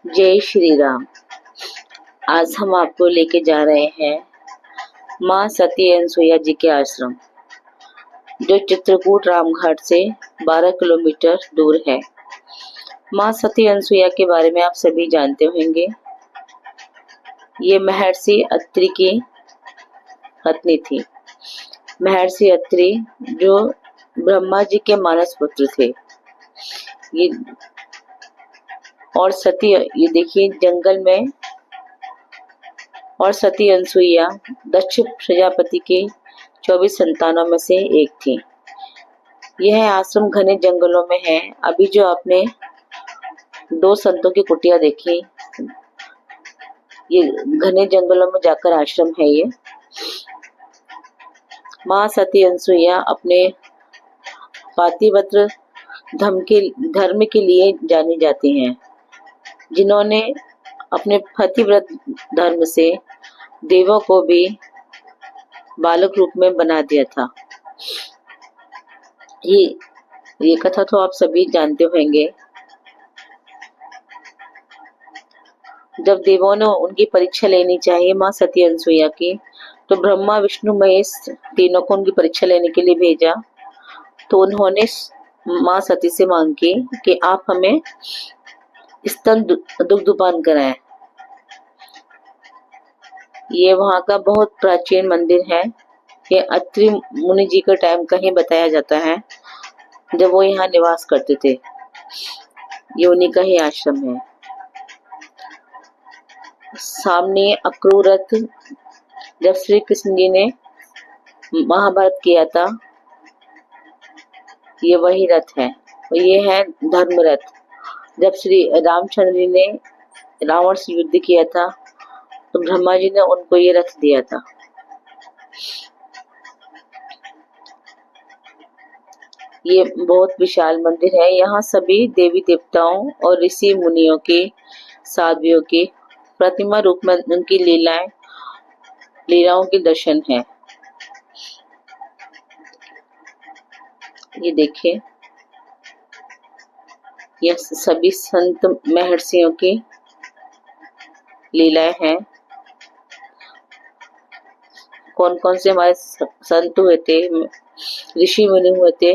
जय श्री राम। आज हम आपको लेके जा रहे हैं माँ सती अनसुईया जी के आश्रम, जो चित्रकूट रामघाट से 12 किलोमीटर दूर है। माँ सती अनसुईया के बारे में आप सभी जानते होंगे। ये महर्षि अत्रि की पत्नी थी। महर्षि अत्रि जो ब्रह्मा जी के मानस पुत्र थे। ये और सती, ये देखिए जंगल में, और सती अनसुईया दक्ष प्रजापति के 24 संतानों में से एक थी। यह आश्रम घने जंगलों में है। अभी जो आपने 2 संतों की कुटिया देखी, ये घने जंगलों में जाकर आश्रम है। ये माँ सती अनसुईया अपने पातिव्रत धर्म के लिए जानी जाती हैं, जिन्होंने अपने पतिव्रत धर्म से देवों को भी बालक रूप में बना दिया था। ये कथा तो आप सभी जानते होंगे। जब देवों ने उनकी परीक्षा लेनी चाहिए माँ सती अनसुईया की, तो ब्रह्मा विष्णु महेश तीनों को उनकी परीक्षा लेने के लिए भेजा। तो उन्होंने माँ सती से मांग की कि आप हमें स्तन दुग्धपान कराएं। ये वहाँ का बहुत प्राचीन मंदिर है। ये अत्रि मुनि जी का टाइम का ही बताया जाता है, जब वो यहाँ निवास करते थे। ये उन्हीं का ही आश्रम है। सामने अक्रूर रथ, जब श्री कृष्ण जी ने महाभारत किया था, ये वही रथ है। और ये है धर्म रथ। जब श्री रामचंद्र जी ने रावण से युद्ध किया था, तो ब्रह्मा जी ने उनको ये रथ दिया था। ये बहुत विशाल मंदिर है। यहाँ सभी देवी देवताओं और ऋषि मुनियों के, साध्वियों के प्रतिमा रूप में उनकी लीलाओं के दर्शन है। ये देखिए, यह सभी संत महर्षियों की लीलाएं हैं। कौन कौन से हमारे संत हुए थे, ऋषि मुनि हुए थे,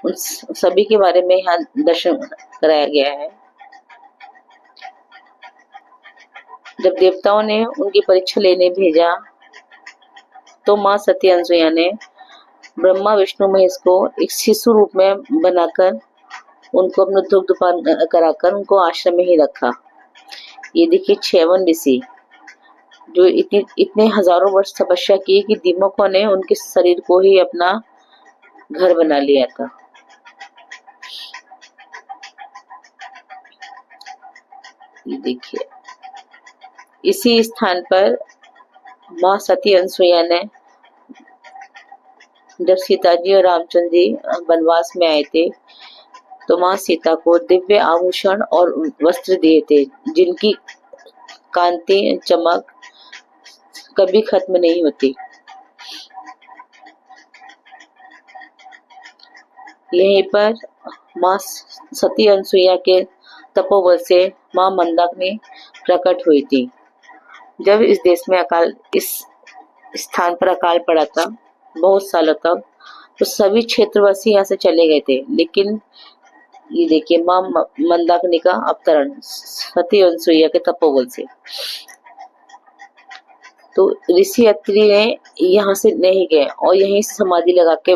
उन सभी के बारे में यहाँ दर्शन कराया गया है। जब देवताओं ने उनकी परीक्षा लेने भेजा, तो माँ सती अनसुईया ने ब्रह्मा विष्णु महेश को एक शिशु रूप में बनाकर उनको अपना दुग्धपान कराकर उनको आश्रम में ही रखा। ये देखिए 56 ऋषि, जो इतने हजारों वर्ष तपस्या की कि दीमकों ने उनके शरीर को ही अपना घर बना लिया था। ये देखिए, इसी स्थान पर माँ सती अनसुईया ने, जब सीता जी और रामचंद्र जी वनवास में आए थे, तो माँ सीता को दिव्य आभूषण और वस्त्र दिए थे, जिनकी कांति चमक कभी खत्म नहीं होती। यहीं पर माँ सती अनसुईया के तपोबल से माँ मंदाकिनी प्रकट हुई थी। जब इस स्थान पर अकाल पड़ा था बहुत सालों तक, तो सभी क्षेत्रवासी यहाँ से चले गए थे। लेकिन ये देखिए माँ मंदाकिनी का अवतरण सती अनसुईया के तपोबल से। तो ऋषि अत्रि ने यहाँ से नहीं गए और यहीं समाधि लगा के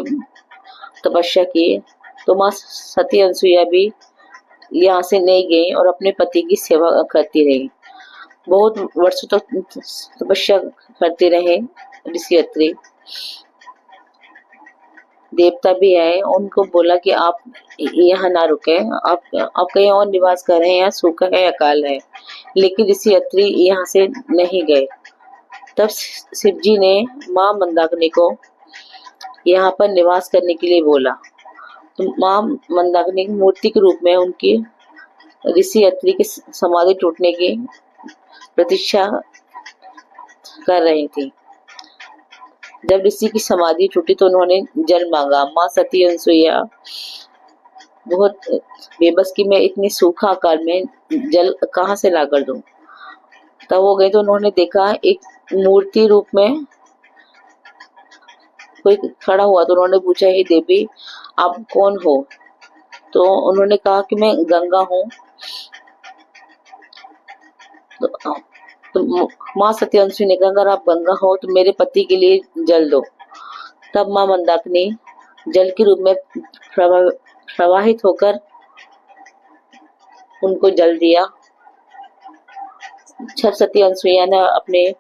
तपस्या की। तो माँ सती अनसुईया भी यहाँ से नहीं गई और अपने पति की सेवा करती रही। बहुत वर्षों तक तपस्या करते रहे ऋषि अत्रि। देवता भी आए, उनको बोला कि आप यहाँ ना रुके, आप कहीं और निवास कर रहे हैं, यहाँ सूखा है, अकाल है। लेकिन ऋषि अत्रि यहाँ से नहीं गए। तब शिव जी ने माँ मंदाकिनी को यहाँ पर निवास करने के लिए बोला। तो माँ मंदाकिनी की मूर्ति के रूप में उनकी ऋषि अत्रि की समाधि टूटने की प्रतीक्षा कर रही थी। जब ऋषि की समाधि टूटी, तो उन्होंने जल मांगा। माँ सती अनसुईया बहुत बेबस कि मैं इतनी सूखा काल में जल कहाँ से ला कर दूं। तब वो गए तो उन्होंने देखा एक मूर्ति रूप में कोई खड़ा हुआ, तो उन्होंने पूछा, हे देवी आप कौन हो? तो उन्होंने कहा कि मैं गंगा हूँ। तो, तो माँ सत्यवंशी ने कहा, अगर आप गंगा हो तो मेरे पति के लिए जल दो। तब माँ मंदाकिनी जल के रूप में प्रवाहित होकर उनको जल दिया। जब सती अनसुईया ने अपने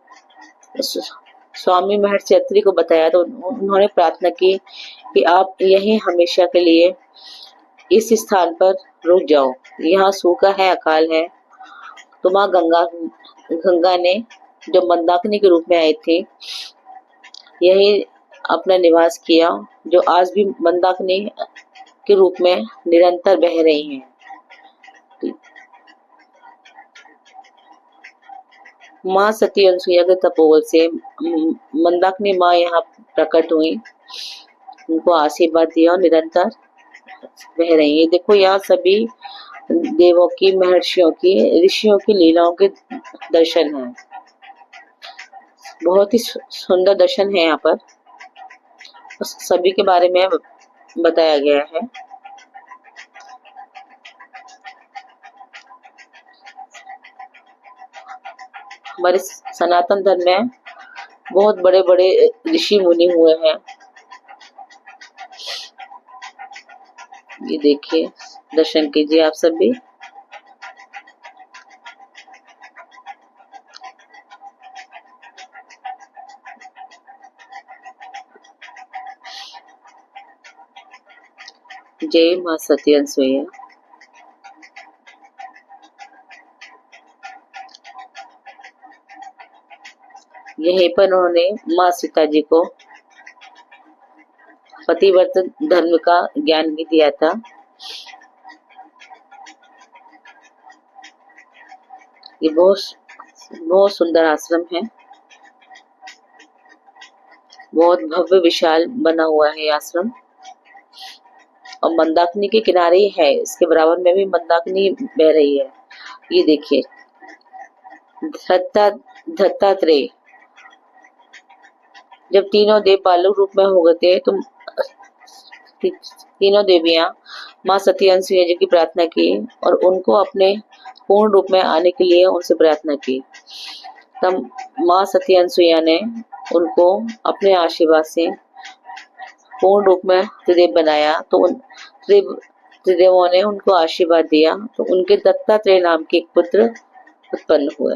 स्वामी महर्षि अत्रि को बताया तो उन्होंने प्रार्थना की कि आप यहीं हमेशा के लिए इस स्थान पर रुक जाओ, यहाँ सूखा है, अकाल है। तो माँ गंगा ने जो मंदाकिनी के रूप में आई थी, यही अपना निवास किया, जो आज भी मंदाकिनी के रूप में निरंतर बह रही हैं। माँ सती अनसुईया के तपोबल से मंदाकिनी माँ यहाँ प्रकट हुई, उनको आशीर्वाद दिया और निरंतर बह रही है। देखो यहाँ सभी देवों की, महर्षियों की, ऋषियों की लीलाओं के दर्शन हैं। बहुत ही सुंदर दर्शन है यहाँ पर, सभी के बारे में बताया गया है। हमारे सनातन धर्म में बहुत बड़े बड़े ऋषि मुनि हुए हैं। ये देखिए, दर्शन कीजिए आप सभी। जय मां सती अनसुईया। यहीं पर उन्होंने माँ सीता जी को पतिव्रत धर्म का ज्ञान भी दिया था। ये बहुत सुंदर आश्रम है, बहुत भव्य विशाल बना हुआ है आश्रम, और मंदाकिनी के किनारे ही है, इसके बराबर में भी मंदाकिनी बह रही है। ये देखिए, दत्तात्रेय जब तीनों देव बालक रूप में हो गए थे तो तीनों देवियां माँ सती अनसुईया जी की प्रार्थना की और उनको अपने पूर्ण रूप में आने के लिए उनसे प्रार्थना की। तब माँ सती अनसुईया ने उनको अपने आशीर्वाद से पूर्ण रूप में त्रिदेव बनाया। तो उन त्रिदेवों ने उनको आशीर्वाद दिया, तो उनके दत्तात्रेय नाम के एक पुत्र उत्पन्न हुए।